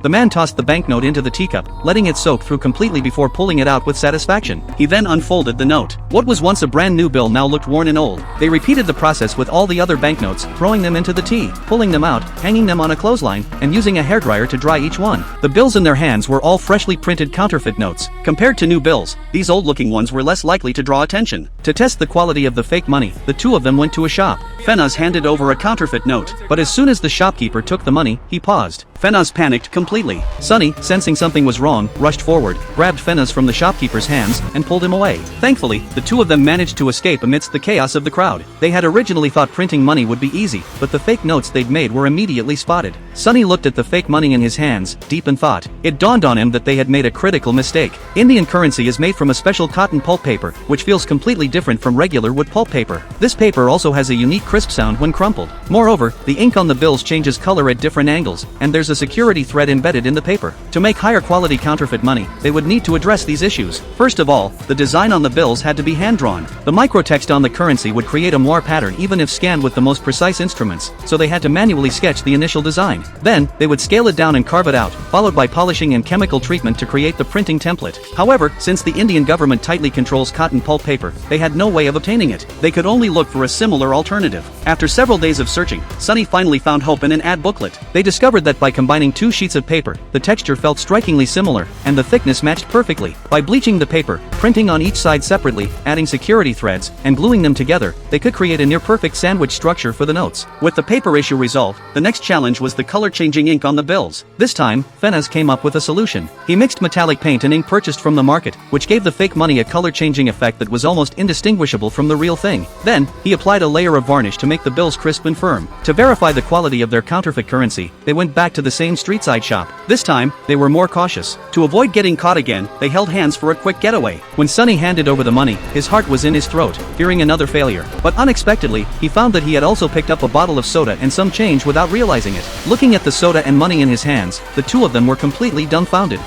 The man tossed the banknote into the teacup, letting it soak through completely before pulling it out with satisfaction. He then unfolded the note. What was once a brand new bill now looked worn and old. They repeated the process with all the other banknotes, throwing them into the tea, pulling them out, hanging them on a clothesline, and using a hairdryer to dry each one. The bills in their hands were all freshly printed counterfeit notes. Compared to new bills, these old-looking ones were less likely to draw attention. To test the quality of the fake money, the two of them went to a shop. Fenaz handed over a counterfeit note, but as soon as the shopkeeper took the money, he paused. Fenaz panicked completely. Sunny, sensing something was wrong, rushed forward, grabbed Fenaz from the shopkeeper's hands, and pulled him away. Thankfully, the two of them managed to escape amidst the chaos of the crowd. They had originally thought printing money would be easy, but the fake notes they'd made were immediately spotted. Sunny looked at the fake money in his hands, deep in thought. It dawned on him that they had made a critical mistake. Indian currency is made from a special cotton pulp paper, which feels completely different from regular wood pulp paper. This paper also has a unique crisp sound when crumpled. Moreover, the ink on the bills changes color at different angles, and there's a security thread embedded in the paper. To make higher quality counterfeit money, they would need to address these issues. First of all, the design on the bills had to be hand-drawn. The microtext on the currency would create a moire pattern even if scanned with the most precise instruments, so they had to manually sketch the initial design. Then, they would scale it down and carve it out, followed by polishing and chemical treatment to create the printing template. However, since the Indian government tightly controls cotton pulp paper, they had no way of obtaining it. They could only look for a similar alternative. After several days of searching, Sunny finally found hope in an ad booklet. They discovered that by combining two sheets of paper, the texture felt strikingly similar, and the thickness matched perfectly. By bleaching the paper, printing on each side separately, adding security threads, and gluing them together, they could create a near-perfect sandwich structure for the notes. With the paper issue resolved, the next challenge was the color-changing ink on the bills. This time, Fenaz came up with a solution. He mixed metallic paint and ink purchased from the market, which gave the fake money a color-changing effect that was almost indistinguishable from the real thing. Then, he applied a layer of varnish to make the bills crisp and firm. To verify the quality of their counterfeit currency, they went back to the same street-side shop. This time, they were more cautious. To avoid getting caught again, they held hands for a quick getaway. When Sunny handed over the money, his heart was in his throat, fearing another failure. But unexpectedly, he found that he had also picked up a bottle of soda and some change without realizing it. Looking at the soda and money in his hands, the two of them were completely dumbfounded.